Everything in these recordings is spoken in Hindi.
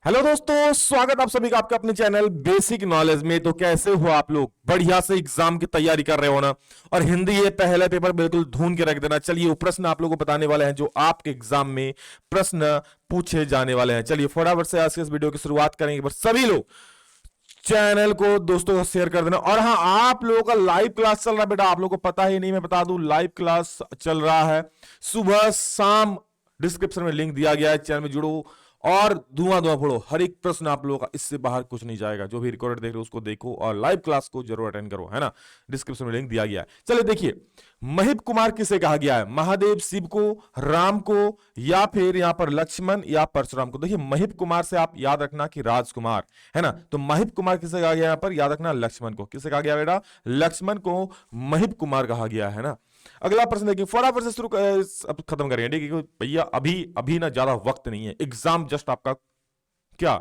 हेलो दोस्तों, स्वागत आप सभी का आपके अपने चैनल बेसिक नॉलेज में। तो कैसे हो आप लोग? बढ़िया से एग्जाम की तैयारी कर रहे हो ना? और हिंदी ये पहला पेपर बिल्कुल ढूंढ के रख देना। चलिए वो प्रश्न आप लोगों को बताने वाले हैं जो आपके एग्जाम में प्रश्न पूछे जाने वाले हैं। चलिए फटाफट से आज के इस वीडियो की शुरुआत करेंगे। पर सभी लोग चैनल को दोस्तों को शेयर कर देना। और हाँ, आप लोगों का लाइव क्लास चल रहा है बेटा, आप लोगों को पता ही नहीं, मैं बता दूं लाइव क्लास चल रहा है सुबह शाम। डिस्क्रिप्शन में लिंक दिया गया है, चैनल में जुड़ो और धुआं धुआं फोड़ो। हर एक प्रश्न आप लोगों का, इससे बाहर कुछ नहीं जाएगा। जो भी रिकॉर्ड देख रहे हो उसको देखो और लाइव क्लास को जरूर अटेंड करो, है ना? डिस्क्रिप्शन में लिंक दिया गया है। चलिए देखिए, महिप कुमार किसे कहा गया है? महादेव शिव को, राम को, या फिर यहां पर लक्ष्मण या परशुराम को? देखिए महिप कुमार से आप याद रखना कि राजकुमार, है ना? तो महिप कुमार किसे कहा गया? यहां पर याद रखना लक्ष्मण को। किसे कहा गया बेटा? लक्ष्मण को महिप कुमार कहा गया है ना। अगला प्रश्न देखिए, फटाफट से शुरू अब खत्म करेंगे, ठीक है? भैया अभी अभी ना ज्यादा वक्त नहीं है, एग्जाम जस्ट आपका क्या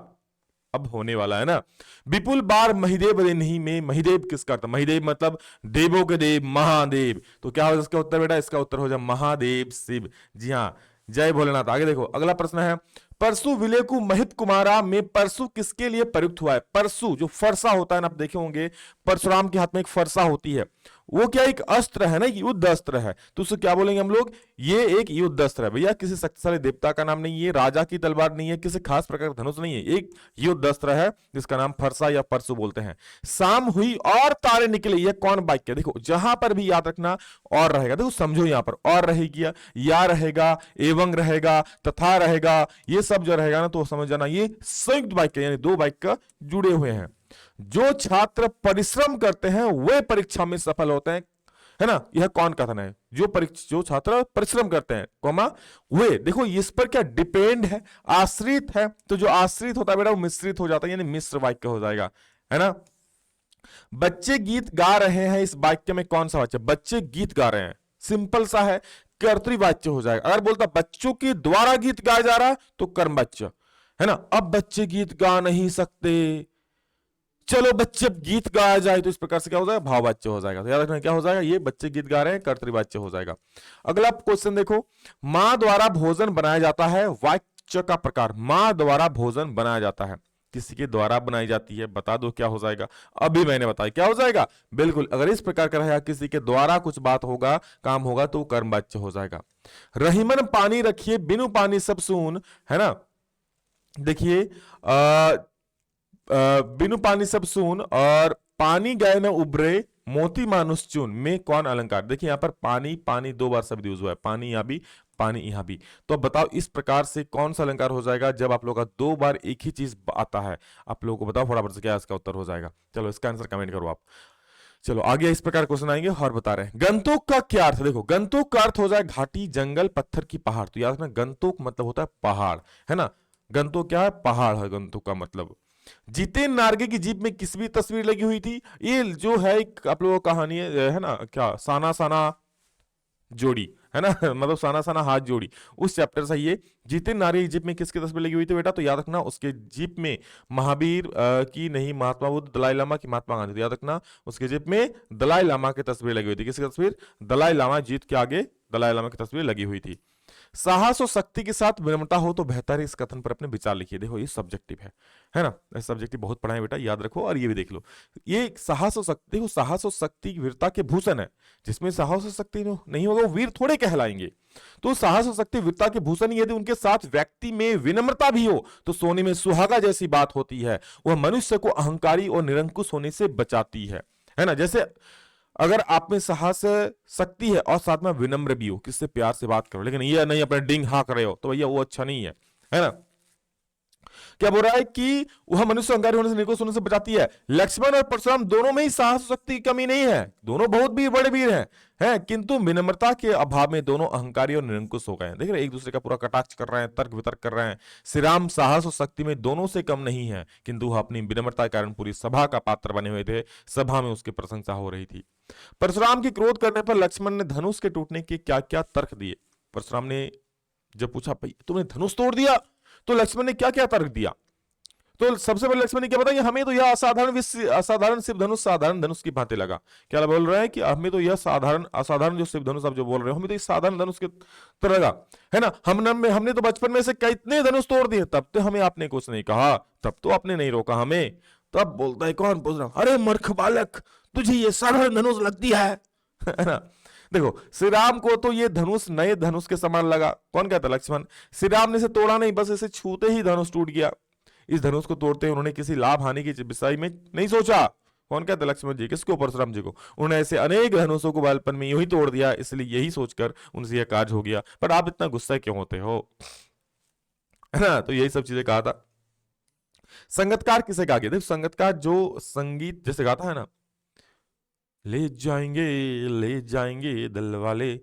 अब होने वाला है ना। विपुल बार महिदेव नहीं में महिदेव किसका अर्थ? महिदेव मतलब देवों के देव, महादेव। तो क्या हो इसका उत्तर बेटा? इसका उत्तर हो जाए महादेव शिव। जी हाँ, जय भोलेनाथ। आगे देखो, अगला प्रश्न है, परसु विलेकु महिप कुमारा में परसु किसके लिए प्रयुक्त हुआ है? परसु जो फरसा होता है ना, आप देखे होंगे परशुराम के हाथ में एक फरसा होती है। वो क्या एक अस्त्र है ना, युद्ध अस्त्र है। तो उसे क्या बोलेंगे हम लोग? ये एक युद्ध अस्त्र है भैया। किसी शक्तिशाली देवता का नाम नहीं है, राजा की तलवार नहीं है, किसी खास प्रकार का धनुष नहीं है, एक युद्ध अस्त्र है जिसका नाम फरसा या परसु बोलते हैं। शाम हुई और तारे निकले, यह कौन वाक्य है? देखो जहां पर भी याद रखना और रहेगा, देखो समझो, यहां पर और रहेगी, या रहेगा, एवं रहेगा, तथा रहेगा, ये सब जो रहेगा ना तो समझ जाना ये संयुक्त वाक्य यानी दो वाक्य जुड़े हुए हैं। जो छात्र परिश्रम करते हैं वे परीक्षा में सफल होते हैं, है ना? यह कौन कथन है? जो छात्र परिश्रम करते हैं कोमा वे, देखो इस पर क्या डिपेंड है, आश्रित है। तो जो आश्रित होता है बेटा वो मिश्रित हो जाता है, यानी मिश्र वाक्य हो जाएगा, है ना? बच्चे गीत गा रहे हैं, इस वाक्य में कौन सा वाच्य? बच्चे गीत गा रहे हैं, सिंपल सा है, कर्तृवाच्य हो जाएगा। अगर बोलता बच्चों के द्वारा गीत गाया जा रहा तो कर्मवाच्य, है ना? अब बच्चे गीत गा नहीं सकते, चलो बच्चे गीत गाया जाए, तो इस प्रकार से क्या हो जाएगा? भाववाच्य हो जाएगा। तो याद रखना क्या हो जाएगा? ये बच्चे गीत गा रहे हैं, कर्तृवाच्य हो जाएगा। अगला क्वेश्चन देखो, मां द्वारा भोजन बनाया जाता है, वाच्य का प्रकार। मां द्वारा भोजन बनाया जाता है, किसी के द्वारा बनाई जाती है, बता दो क्या हो जाएगा? अभी मैंने बताया क्या हो जाएगा। बिल्कुल, अगर इस प्रकार का रहेगा किसी के द्वारा कुछ बात होगा, काम होगा, तो कर्मवाच्य हो जाएगा। रहीमन पानी रखिए, बिनु पानी सब सून, है ना? देखिए बिनु पानी सब सून और पानी गए न उबरे, मोती मानुष चून में कौन अलंकार? देखिए यहां पर पानी पानी दो बार शब्द यूज हुआ है, पानी यहां भी, पानी यहां भी। तो बताओ इस प्रकार से कौन सा अलंकार हो जाएगा जब आप लोगों का दो बार एक ही चीज आता है? आप लोगों को बताओ फटाफट से क्या इसका उत्तर हो जाएगा। चलो इसका आंसर कमेंट करो आप। चलो आगे इस प्रकार क्वेश्चन आएंगे और बता रहे हैं, गंतोक का क्या अर्थ? देखो गंतोक का अर्थ हो जाए घाटी, जंगल, पत्थर की पहाड़। तो याद रखना गंतोक मतलब होता है पहाड़, है ना? गंतोक क्या है? पहाड़ है गंतोक का मतलब। जितेन नार्गे की जीप में किस भी तस्वीर लगी हुई थी? ये जो है एक आप लोगों को कहानी है ना, क्या साना साना जोड़ी, है ना? मतलब साना साना हाथ जोड़ी, उस चैप्टर से ये जितेन नार्गे की जीप में किसकी तस्वीर लगी हुई थी बेटा? तो याद रखना उसके जीप में महावीर की नहीं, महात्मा बुद्ध, दलाई लामा की, महात्मा गांधी। तो याद रखना उसके जीप में दलाई लामा की तस्वीर लगी हुई थी। किसकी तस्वीर? दलाई लामा, जीत के आगे दलाई लामा की तस्वीर लगी हुई थी। साहस और शक्ति के साथ विनम्रता हो तो बेहतर है, इस कथन पर अपने विचार लिखिए। देखो ये सब्जेक्टिव है ना? सब्जेक्टिव बहुत पढ़ा है बेटा, याद रखो और ये भी देख लो। ये साहस और शक्ति हो, साहस और शक्ति वीरता के भूषण है। जिसमें साहस और शक्ति नहीं होगा वो वीर थोड़े कहलाएंगे। तो साहस और शक्ति वीरता के भूषण, यदि उनके साथ व्यक्ति में विनम्रता भी हो तो सोने में सुहागा जैसी बात होती है। वह मनुष्य को अहंकारी और निरंकुश होने से बचाती है ना? जैसे अगर आप में साहस शक्ति है और साथ में विनम्र भी हो, किससे प्यार से बात करो, लेकिन ये नहीं अपने डिंग हाँक रहे हो, तो भैया वो अच्छा नहीं है ना? क्या बोल रहा है कि वह मनुष्य अहंकारी होने से, निरंकुश होने से बचाती है। लक्ष्मण और परशुराम दोनों में ही साहस शक्ति की कमी नहीं है, दोनों बहुत भी बड़े वीर हैं, किंतु विनम्रता के अभाव में दोनों अहंकारी और निरंकुश हो गए हैं। देख रहे एक दूसरे का पूरा कटाक्ष कर रहे हैं, तर्क वितर्क कर रहे हैं। श्री राम साहस और शक्ति में दोनों से कम नहीं है, किंतु वह अपनी विनम्रता के कारण पूरी सभा का पात्र बने हुए थे, सभा में उसकी प्रशंसा हो रही थी। परशुराम के क्रोध करने पर लक्ष्मण ने धनुष के टूटने के क्या क्या तर्क दिए? परशुराम ने जब पूछा भाई तुमने धनुष तोड़ दिया, तो लक्ष्मण ने क्या क्या तर्क दिया? तो सबसे पहले लक्ष्मण ने क्या बताया, हमें तो यह असाधारण शिव धनुष साधारण धनुष की भांति लगा। क्या बोल रहा है कि हमें तो यह असाधारण जो शिव धनुष आप जो बोल रहे हो, हमें तो इस साधारण धनुष के तरह लगा, है ना। हमने तो बचपन में से कितने धनुष तोड़ दिए, तब तो हमें आपने कुछ नहीं कहा, तब तो आपने नहीं रोका हमें। तब बोलता है कौन, बोल रहा, अरे मूर्ख बालक, तुझे ये साधारण धनुष लगती है ना। देखो श्री राम को तो ये धनुष नए धनुष के समान लगा। कौन कहता, लक्ष्मण। श्री राम ने इसे तोड़ा नहीं, बस इसे छूते ही धनुष टूट गया। इस धनुष को तोड़ते उन्होंने किसी लाभ हानि के विषय में नहीं सोचा। कौन कहता, लक्ष्मण जी। किसको, परशुराम जी को। उन्होंने ऐसे अनेक धनुषों को बालपन में यूं ही तोड़ दिया, इसलिए यही सोचकर उनसे यह कार्य हो गया। पर आप इतना गुस्सा क्यों होते हो, है ना। तो यही सब चीजें कहा था। संगतकार किसे कहा गया, देखो संगतकार जो संगीत जैसे गाता है ना, ले जाएंगे दिल वाले,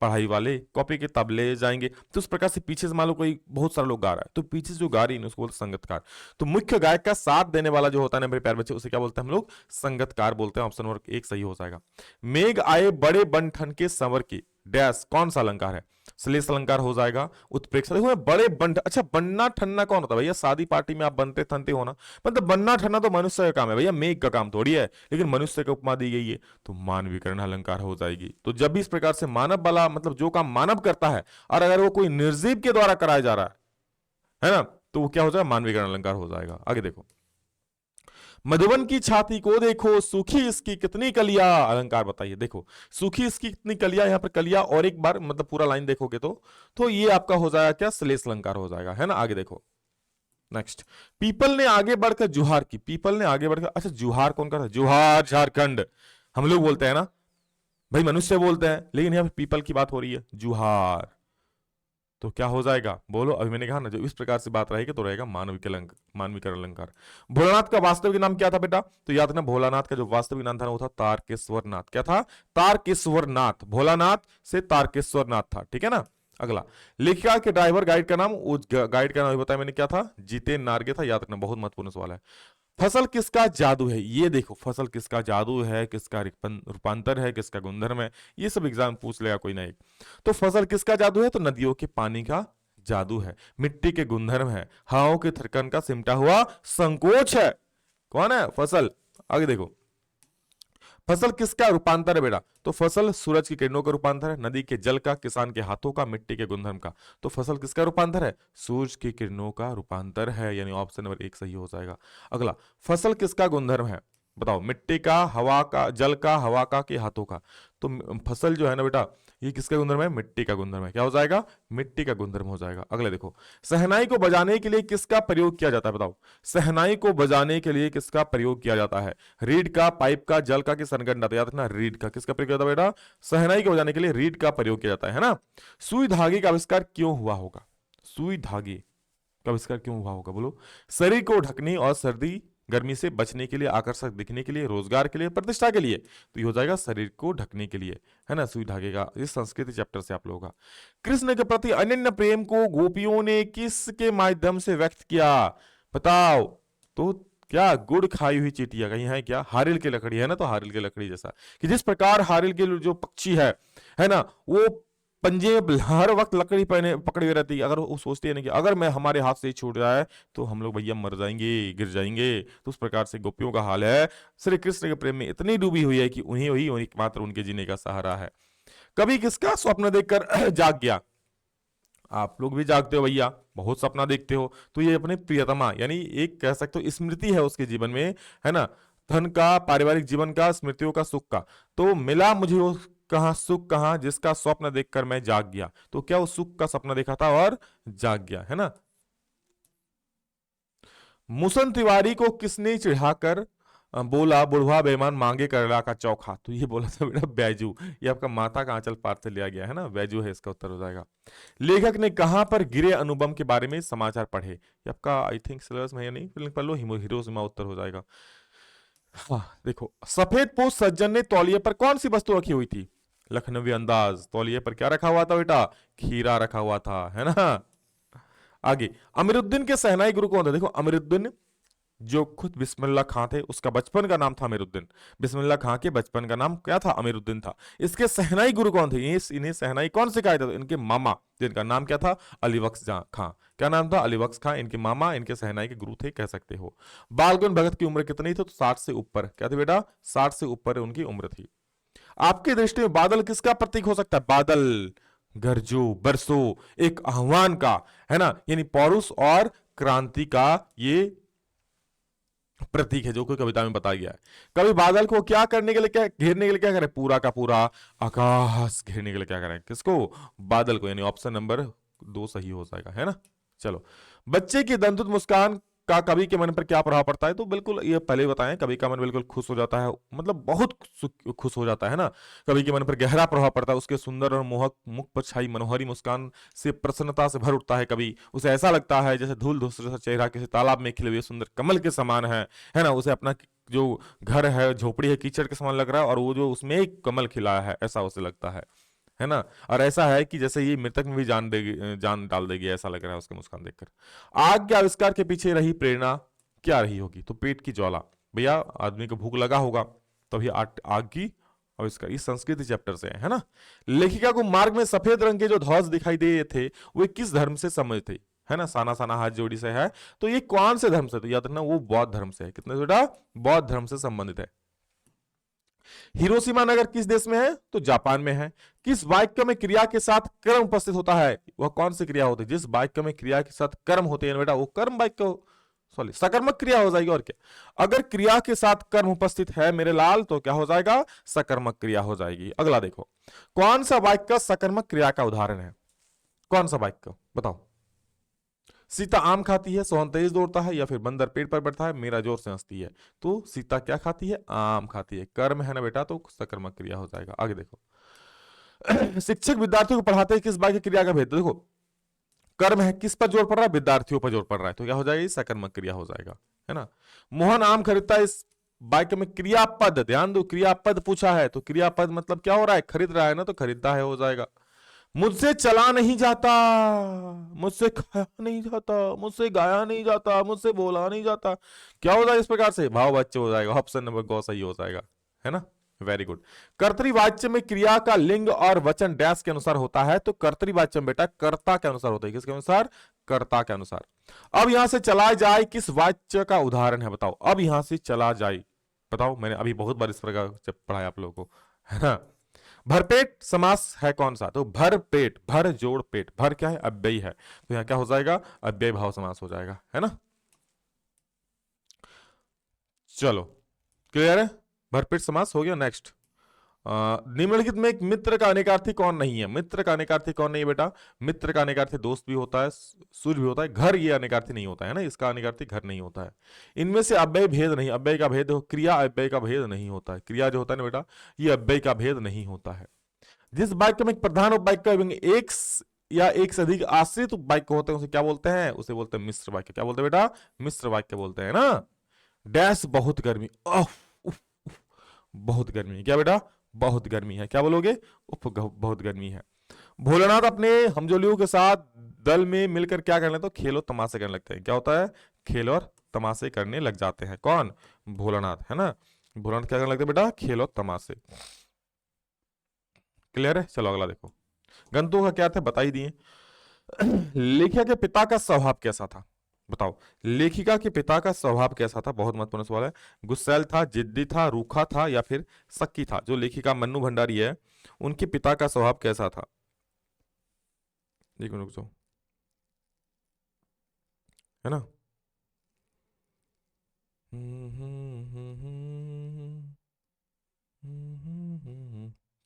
पढ़ाई वाले कॉपी किताब ले जाएंगे, तो उस प्रकार से पीछे से मान लो कोई बहुत सारे लोग गा रहा है, तो पीछे से जो गा रही है उसको बोलते संगतकार। तो मुख्य गायक का साथ देने वाला जो होता है ना मेरे प्यारे बच्चे, उसे क्या बोलते हैं हम लोग, संगतकार बोलते हैं। ऑप्शन नंबर 1 सही हो जाएगा। मेघ आए बड़े बन ठन के संवर की, डैश कौन सा अलंकार है, श्लेष अलंकार हो जाएगा। उत्प्रेक्षा, देखो बड़े बन, अच्छा बनना ठनना कौन होता है भैया, शादी पार्टी में आप बनते ठनते हो ना, मतलब बनना ठनना तो मनुष्य का काम है भैया, मेघ का काम थोड़ी है। लेकिन मनुष्य को उपमा दी गई है, तो मानवीकरण अलंकार हो जाएगी। तो जब भी इस प्रकार से मानव वाला, मतलब जो काम मानव करता है, और अगर वो कोई निर्जीव के द्वारा कराया जा रहा है ना, तो वो क्या हो जाएगा, मानवीकरण अलंकार हो जाएगा। आगे देखो, मधुबन की छाती को देखो, सूखी इसकी कितनी कलियां, अलंकार बताइए। देखो सूखी इसकी कितनी कलियां, यहां पर कलियां, और एक बार मतलब पूरा लाइन देखोगे तो ये आपका हो जाएगा क्या, श्लेष अलंकार हो जाएगा, है ना। आगे देखो नेक्स्ट, पीपल ने आगे बढ़कर जुहार की, पीपल ने आगे बढ़कर, अच्छा जुहार कौन करता है, जुहार झारखंड हम लोग बोलते हैं ना भाई, मनुष्य बोलते हैं, लेकिन यहां पर पीपल की बात हो रही है, जुहार। तो क्या हो जाएगा, बोलो। अभी मैंने कहा ना, जो इस प्रकार से बात रहेगी तो रहेगा मानविकरण अलंकार। भोलानाथ का वास्तविक नाम क्या था बेटा, तो याद रखना, भोलानाथ का जो वास्तविक नाम था वो था तारकेश्वर नाथ। क्या था, तारकेश्वर नाथ। भोलानाथ से तारकेश्वर नाथ था, ठीक है ना। अगला, लेखिका के ड्राइवर गाइड का नाम, उस गाइड का नाम बताया मैंने, क्या था, जितेन नार्गे था। याद रखना, बहुत महत्वपूर्ण सवाल है। फसल किसका जादू है, ये देखो फसल किसका जादू है, किसका रूपांतर है, किसका गुणधर्म है, ये सब एग्जाम पूछ लेगा कोई ना एक। तो फसल किसका जादू है, तो नदियों के पानी का जादू है। मिट्टी के गुणधर्म है, हवाओं के थरकन का सिमटा हुआ संकोच है। कौन है, फसल। आगे देखो, फसल किसका रूपांतर है बेटा, तो फसल सूरज की किरणों का रूपांतर है, नदी के जल का, किसान के हाथों का, मिट्टी के गुणधर्म का। तो फसल किसका रूपांतर है, सूरज की किरणों का रूपांतर है, यानी ऑप्शन नंबर 1 सही हो जाएगा। अगला, फसल किसका गुणधर्म है, बताओ, मिट्टी का, हवा का, जल का, हवा का, के हाथों का। तो फसल जो है ना बेटा, ये किसका गुणधर्म है, मिट्टी का गुणधर्म है। क्या हो जाएगा, मिट्टी का गुणधर्म हो जाएगा। अगले देखो, शहनाई को बजाने के लिए किसका प्रयोग किया जाता है, बताओ, शहनाई को बजाने के लिए किसका प्रयोग किया जाता है, रीड का, पाइप का, जल का, कि सरगंडा। तो याद रखना, रीड का। किसका प्रयोग किया जाता है बेटा, शहनाई को बजाने के लिए रीड का प्रयोग किया जाता है ना। सुई धागे का आविष्कार क्यों हुआ होगा, सुई धागे का आविष्कार क्यों हुआ होगा, बोलो। शरीर को ढकने और सर्दी गर्मी से बचने के लिए, आकर्षक दिखने के लिए, रोजगार के लिए, प्रतिष्ठा के लिए। तो ये हो जाएगा शरीर को ढकने के लिए, है ना, सुई धागे का। इस संस्कृति चैप्टर से आप लोगों का। कृष्ण के प्रति अनन्य प्रेम को गोपियों ने किसके माध्यम से व्यक्त किया, बताओ। तो क्या, गुड़ खाई हुई चींटियां कहीं है क्या, हारिल की लकड़ी है ना, तो हारिल की लकड़ी जैसा, कि जिस प्रकार हारिल के जो पक्षी है ना, वो पंजे हर वक्त लकड़ी पकड़ी हुई रहती है। अगर वो सोचती है ना कि अगर मैं हमारे हाथ से ही छूट जाए तो हम लोग भैया मर जाएंगे, गिर जाएंगे। तो उस प्रकार से गोपियों का हाल है, श्री कृष्ण के प्रेम में इतनी डूबी हुई है कि उन्हीं वही एकमात्र उनके जीने का सहारा है। कभी किसका स्वप्न देखकर जाग गया, आप लोग भी जागते हो भैया, बहुत सपना देखते हो। तो ये अपने प्रियतमा, यानी एक कह सकते हो स्मृति है उसके जीवन में, है ना, धन का, पारिवारिक जीवन का, स्मृतियों का, सुख का। तो मिला मुझे वो कहां, सुख कहां, जिसका स्वप्न देखकर मैं जाग गया। तो क्या वो सुख का सपना देखा था और जाग गया, है ना। मुसन तिवारी को किसने चिढ़ाकर बोला, बुढ़वा बेईमान मांगे करला का चौखा। तो ये बोला था बेटा बैजू, ये आपका माता का आंचल पाठ से लिया गया है ना, बैजू है इसका उत्तर हो जाएगा। लेखक ने कहां पर गिरे अनुबंध के बारे में समाचार पढ़े, ये आपका आई थिंक सिलेबस में है नहीं, फिल्म पढ़ लो, हिरोशिमा उत्तर हो जाएगा। हाँ देखो, सफेद पोष सज्जन ने तौलिए पर कौन सी वस्तु रखी हुई थी, लखनवी अंदाज। तौलिए पर क्या रखा हुआ था बेटा, खीरा रखा हुआ था, है ना। आगे, अमीरुद्दीन के सहनाई गुरु कौन था, देखो अमीरुद्दीन जो खुद बिस्मिल्लाह खां थे, उसका बचपन का नाम था अमीरुद्दीन। बिस्मिल्लाह खां के बचपन का नाम क्या था? अमीरुद्दीन था। इसके सहनाई गुरु कौन थे? इन्हें सहनाई कौन सिखाया था? इनके मामा, जिनका नाम क्या था? अली बख्श खां। क्या नाम था? अली बख्श खां। इनके मामा इनके सहनाई के गुरु थे, कह सकते हो। बाल गंगा भगत की उम्र कितनी थी? तो 60 से ऊपर। क्या थी बेटा? 60 से ऊपर उनकी उम्र थी। आपकी दृष्टि में बादल किसका प्रतीक हो सकता है? बादल गरजो बरसो, एक आह्वान का, है ना, यानी पौरुष और क्रांति का ये प्रतीक है, जो कोई कविता में बताया गया है। कभी बादल को क्या करने के लिए, क्या घेरने के लिए क्या करें? पूरा का पूरा आकाश घेरने के लिए क्या करें? किसको? बादल को। यानी ऑप्शन नंबर 2 सही हो जाएगा, है ना। चलो, बच्चे की दंतुत मुस्कान का कवि के मन पर क्या प्रभाव पड़ता है? तो बिल्कुल ये पहले बताएं, कवि का मन बिल्कुल खुश हो जाता है, मतलब बहुत खुश हो जाता है ना। कवि के मन पर गहरा प्रभाव पड़ता है, उसके सुंदर और मोहक मुख पर छाई मनोहरी मुस्कान से प्रसन्नता से भर उठता है कवि। उसे ऐसा लगता है जैसे धूल धूसर सा चेहरा किसी तालाब में खिले हुए सुंदर कमल के समान है ना। उसे अपना जो घर है, झोपड़ी है, कीचड़ के समान लग रहा है, और वो जो उसमें एक कमल खिला है, ऐसा उसे लगता है ना। और ऐसा है कि जैसे ये मृतक में भी जान देगी, जान डाल देगी, ऐसा लग रहा है उसके मुस्कान देखकर। आग के आविष्कार के पीछे रही प्रेरणा क्या रही होगी? तो पेट की ज्वाला। भैया आदमी को भूख लगा होगा, तभी आग की आविष्कार। इस संस्कृति चैप्टर से है ना। लेखिका को मार्ग में सफेद रंग के जो ध्वज दिखाई दे थे, वे किस धर्म से संबंधित थे? है ना, साना साना हाथ जोड़ी से है, तो ये कौन से धर्म से? तो याद रखना, वो बौद्ध धर्म से है। कितने बेटा? बौद्ध धर्म से संबंधित है। हिरोशिमा नगर किस देश में है? तो जापान में है। किस वाक्य में क्रिया के साथ कर्म उपस्थित होता है? वह कौन सी क्रिया होती है? जिस वाक्य में क्रिया के साथ कर्म होते हैं बेटा, वो कर्म वाक्य, सॉरी सकर्मक क्रिया हो जाएगी। और क्या? अगर क्रिया के साथ कर्म उपस्थित है मेरे लाल, तो क्या हो जाएगा? सकर्मक क्रिया हो जाएगी। अगला देखो, कौन सा वाक्य सकर्मक क्रिया का उदाहरण है? कौन सा वाक्य बताओ? सीता आम खाती है, सोहन तेज दौड़ता है, या फिर बंदर पेड़ पर बैठता है, मीरा जोर से हंसती है। तो सीता क्या खाती है? आम खाती है। कर्म है ना बेटा, तो सकर्मक क्रिया हो जाएगा। आगे देखो शिक्षक विद्यार्थियों को पढ़ाते हैं, किस वाक्य क्रिया का भेद? तो देखो, कर्म है, किस पर जोर पड़ रहा है? विद्यार्थियों पर जोर पड़ रहा है, तो क्या हो जाएगा? सकर्मक क्रिया हो जाएगा, है ना। मोहन आम खरीदता है, इस वाक्य में क्रियापद, ध्यान दो, क्रियापद पूछा है, तो क्रियापद मतलब क्या हो रहा है? खरीद रहा है ना, तो खरीदता है हो जाएगा। मुझसे चला नहीं जाता, मुझसे खाया नहीं जाता, मुझसे गाया नहीं जाता, मुझसे बोला नहीं जाता, क्या हो जाएगा? इस प्रकार से भाववाच्य हो जाएगा। ऑप्शन नंबर गौ सही हो जाएगा, है ना। Very good. कर्तृवाच्य में क्रिया का लिंग और वचन डैश के अनुसार होता है, तो कर्तृवाच्य में बेटा कर्ता के अनुसार होता है। किसके अनुसार? कर्ता के अनुसार। अब यहां से चला जाए किस वाच्य का उदाहरण है? बताओ, अब यहां से चला जाए, बताओ। मैंने अभी बहुत बार इस प्रकार जब पढ़ाया आप लोगों को, है ना। भरपेट समास है कौन सा? तो भर पेट, भर जोड़ पेट, भर क्या है? अव्ययी है, तो यहां क्या हो जाएगा? अव्ययी भाव समास हो जाएगा, है ना। चलो, क्लियर है? भरपेट समास हो गया। नेक्स्ट, निम्नलिखित में एक मित्र का अनेकार्थी कौन नहीं है? मित्र का अनेकार्थी कौन नहीं है बेटा? मित्र का अनेकार्थी दोस्त भी होता है, सूर्य भी होता है, घर ये अनेकार्थी नहीं होता है ना, इसका अनेकार्थी घर नहीं होता है। इनमें से अव्यय भेद नहीं, अव्यय का भेद, क्रिया अव्यय का भेद नहीं होता है। क्रिया जो होता है ना बेटा, ये अव्यय का भेद नहीं होता है। जिस वाक्य में एक प्रधान उपवाक्य एक या एक से अधिक आश्रित उपवाक्य होते हैं, उसे क्या बोलते हैं? उसे बोलते हैं मिश्र वाक्य। क्या बोलते हैं बेटा? मिश्र वाक्य बोलते हैं ना। डैश बहुत गर्मी, बहुत गर्मी है। क्या बेटा? बहुत गर्मी है। क्या बोलोगे? बहुत गर्मी है। भोलानाथ अपने हमजोलियों के साथ दल में मिलकर क्या करने, तो खेलो तमाशे करने लगते हैं। क्या होता है? खेल और तमाशे करने लग जाते हैं। कौन? भोलानाथ, है ना। भोलानाथ क्या करने लगते हैं बेटा? खेल और तमाशे। क्लियर है? चलो अगला देखो, गंतु का क्या अर्थ है बता ही दिए। लेखिका के पिता का स्वभाव कैसा था? बताओ, लेखिका के पिता का स्वभाव कैसा था? बहुत महत्वपूर्ण सवाल है। गुस्सैल था, जिद्दी था, रूखा था, या फिर शक्की था? जो लेखिका मन्नू भंडारी है, उनके पिता का स्वभाव कैसा था? एक मिनट रुक जाओ, है ना।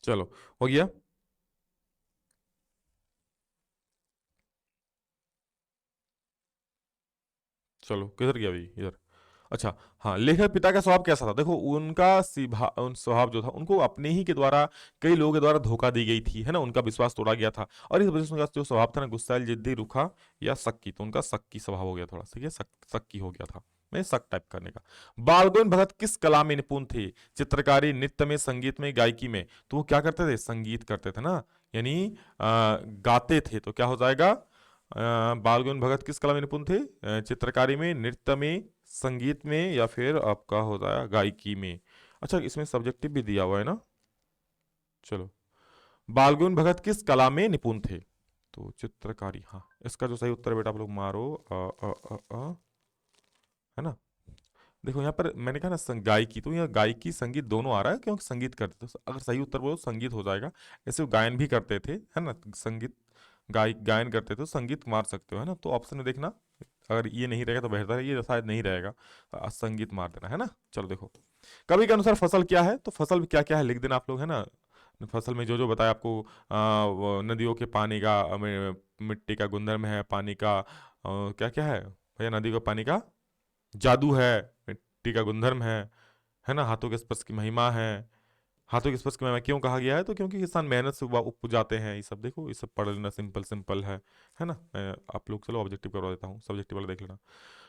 चलो, हो गया। चलो, किधर गया भाई? इधर। अच्छा, हाँ, लेखक पिता का स्वभाव कैसा था? देखो, उनका स्वभाव जो था, उनको अपने ही के द्वारा, कई लोगों के द्वारा धोखा दी गई थी, है ना, उनका विश्वास तोड़ा गया था, और इस वजह से उनका जो स्वभाव था ना, गुस्सैल, जिद्दी, रूखा या शक्की, तो उनका शक्की स्वभाव हो गया थोड़ा, ठीक है, शक्की हो गया था, मैं शक टाइप करने का। बालगोविंद भगत किस कला में निपुण थे? चित्रकारी, नृत्य में, संगीत में, गायकी में? तो वो क्या करते थे? संगीत करते थे ना, यानी गाते थे, तो क्या हो जाएगा? बाल गगन भगत किस कला में निपुण थे? चित्रकारी में, नृत्य में, संगीत में, या फिर आपका होता है गायकी में। अच्छा, इसमें सब्जेक्टिव भी दिया हुआ है ना। चलो, बाल गगन भगत किस कला में निपुण थे? तो चित्रकारी। हाँ, इसका जो सही उत्तर है बेटा आप लोग मारो है ना। देखो यहाँ पर मैंने कहा ना गायकी, तो यहाँ गायकी संगीत दोनों आ रहा है क्योंकि संगीत करते थे, तो अगर सही उत्तर बोलो संगीत हो जाएगा। ऐसे वो गायन भी करते थे है ना, संगीत गायन करते थे तो संगीत मार सकते हो है ना, तो ऑप्शन में देखना। अगर ये नहीं रहेगा तो बेहतर है, ये शायद नहीं रहेगा, संगीत मार देना है ना। चलो देखो, कवि के अनुसार फसल क्या है? तो फसल में क्या क्या है लिख देना आप लोग है ना। फसल में जो जो बताया आपको, वो नदियों के पानी का, मिट्टी का गुणधर्म है, पानी का क्या क्या है भैया, नदी का पानी का जादू है, मिट्टी का गुणधर्म है ना, हाथों के स्पर्श की महिमा है। हाथों के स्पर्श की महिमा क्यों कहा गया है? तो क्योंकि किसान मेहनत से उपजाते हैं। ये सब देखो, ये सब पढ़ लेना, सिंपल सिंपल है ना। मैं आप लोग चलो ऑब्जेक्टिव करवा देता हूँ, सब्जेक्टिव वाला देख लेना।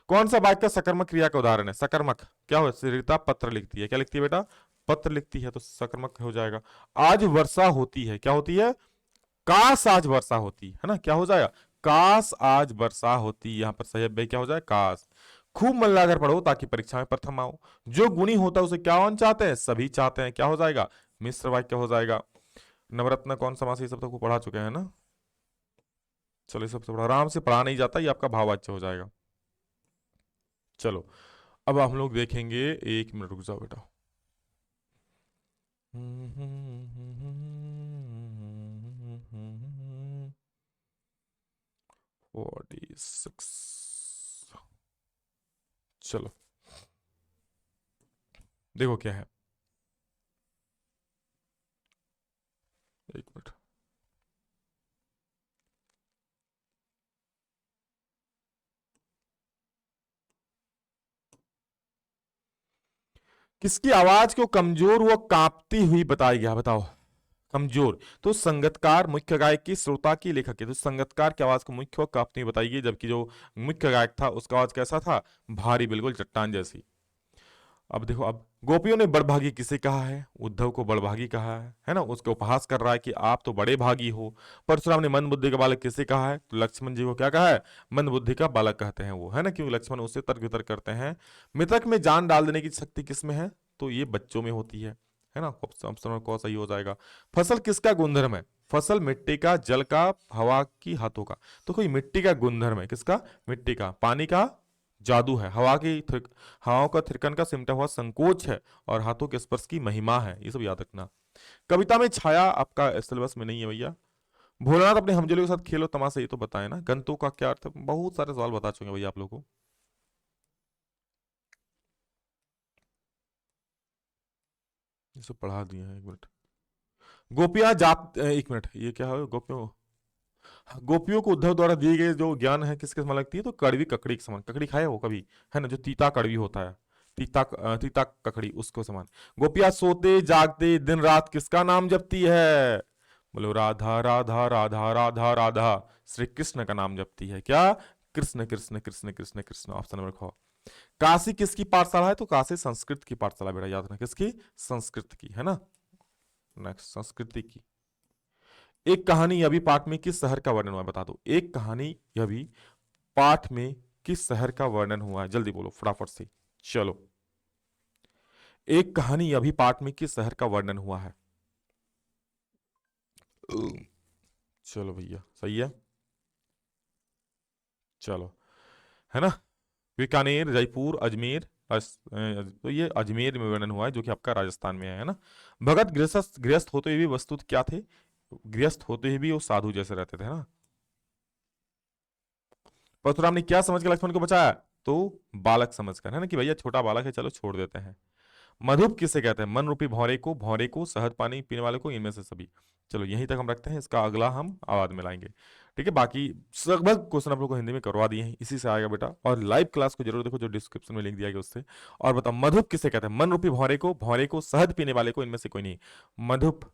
कौन सा वाक्य सकर्मक क्रिया का उदाहरण है? सकर्मक क्या हो? सरिता पत्र लिखती है, क्या लिखती है बेटा? पत्र लिखती है, तो सकर्मक हो जाएगा। आज वर्षा होती है, क्या होती है? काश आज वर्षा होती है ना, क्या हो जाएगा? काश आज वर्षा होती। यहां पर सही अव्यय क्या हो जाए? काश। खूब मन लगाकर पढ़ो ताकि परीक्षा में प्रथम आओ। जो गुणी होता है उसे क्या कौन चाहते हैं? सभी चाहते हैं, क्या हो जाएगा? मिश्र वाक्य हो जाएगा। नवरत्न कौन समास, ये सब तो पढ़ा चुके हैं ना। चलो, ये सब तो आराम से पढ़ा नहीं जाता, ये आपका भाववाच्य हो जाएगा। चलो, अब हम लोग देखेंगे, एक मिनट रुक जाओ बेटा। 46। चलो देखो क्या है, एक मिनट। किसकी आवाज को कमजोर व कांपती हुई बताया गया? बताओ। कमजोर, तो संगीतकार, मुख्य गायक की, श्रोता की, लेखक की। तो संगीतकार की आवाज को मुख्य और कांपती हुई बताई गई, जबकि जो मुख्य गायक था उसका आवाज कैसा था? भारी, बिल्कुल चट्टान जैसी। अब देखो, अब गोपियों ने बड़भागी किसे कहा है? उद्धव को बड़भागी कहा है ना, उसके उपहास कर रहा है कि आप तो बड़े भागी हो। परशुराम ने मंद बुद्धि का बालक किसे कहा है? तो लक्ष्मण जी को क्या कहा है? मंद बुद्धि का बालक कहते हैं वो, है ना, क्योंकि लक्ष्मण उससे तर्क वितर्क करते हैं। मृतक में जान डाल देने की शक्ति किसमें है? तो ये बच्चों में होती है ना। ऑप्शन कौन सही हो जाएगा? फसल किसका गुणधर्म है? फसल मिट्टी का, जल का, हवा की, हाथों का। तो कोई मिट्टी का गुणधर्म है, किसका? मिट्टी का। पानी का जादू है, हवाओं का थिरकन का सिमटा हुआ संकोच है, और हाथों के स्पर्श की महिमा है। ये सब याद रखना। कविता में छाया आपका सिलेबस में नहीं है भैया। भोलानाथ अपने हमजोलियों के साथ खेलो तमाशा, ये तो बताए ना। गंतु का क्या अर्थ है? बहुत सारे सवाल बता चुके हैं भैया आप लोगों को। ये सब पढ़ा दिए हैं, एक मिनट। गोपियां जाप, एक मिनट, ये क्या है गोपियों? गोपियों को उद्धव द्वारा दिए गए जो ज्ञान है किसके समान लगती है? तो कड़वी ककड़ी के समान। ककड़ी खाए हो कभी? है ना, जो तीता कड़वी होता है, तीता ककड़ी, उसको समान। गोपियां सोते जागते दिन रात किसका नाम जपती है? बोलो, राधा राधा राधा राधा राधा। श्री कृष्ण का नाम जपती है। क्या? कृष्ण कृष्ण कृष्ण कृष्ण कृष्ण। ऑप्शन नंबर ख। काशी किसकी पाठशाला है? तो काशी संस्कृत की पाठशाला बेटा, याद रखना। किसकी? संस्कृत की, है ना। नेक्स्ट, संस्कृति की। एक कहानी यह भी पाठ में किस शहर का वर्णन हुआ है? बता दो। एक कहानी यह भी पाठ में किस शहर का वर्णन हुआ है? जल्दी बोलो फटाफट से। चलो, एक कहानी यह भी पाठ में किस शहर का वर्णन हुआ है? चलो भैया, सही है। चलो, है ना। बीकानेर, जयपुर, अजमेर, तो ये अजमेर में वर्णन हुआ है, जो कि आपका राजस्थान में है ना। भगत गृहस्थ गृहस्थ होते हुए भी वस्तुत क्या थे? गृहस्थ होते हुए भी वो साधु जैसे रहते थे ना। परशुराम ने क्या समझ कर लक्ष्मण को बचाया? तो बालक समझकर, है ना, कि भैया छोटा बालक है, चलो छोड़ देते हैं। मधुप किसे कहते हैं? मन रूपी भौरे को, शहद पानी पीने वाले को, इनमें से सभी। चलो, यहीं तक हम रखते हैं, इसका अगला हम आवाज में लाएंगे। ठीक है, बाकी लगभग क्वेश्चन आप लोग को हिंदी में करवा दिए हैं, इसी से आएगा बेटा। और लाइव क्लास को जरूर देखो, जो डिस्क्रिप्शन में लिंक दिया गया उससे। और बताओ, मधुप किसे कहते हैं? मन रूपी भौरे को, शहद पीने वाले को, इनमें से कोई नहीं। मधुप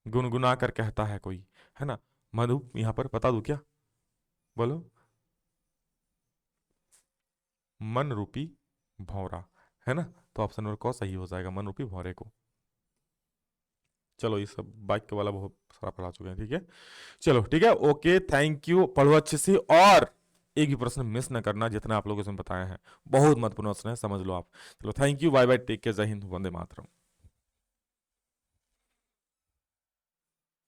गुनगुना कर कहता है कोई, है ना। मधुप यहां पर बता दूं क्या? बोलो। मन रूपी भौरा, है ना। तो ऑप्शन नंबर क सही हो जाएगा, मन रूपी भौरे को। चलो ये सब बाइक के वाला बहुत सारा पढ़ा चुके हैं, ठीक है। चलो ठीक है, ओके, थैंक यू, पढ़ो अच्छे से, और एक भी प्रश्न मिस ना करना, जितना आप लोगों से बताया है बहुत महत्वपूर्ण प्रश्न है, समझ लो आप। चलो thank you, bye bye, take care, Jai Hind, Vande Mataram.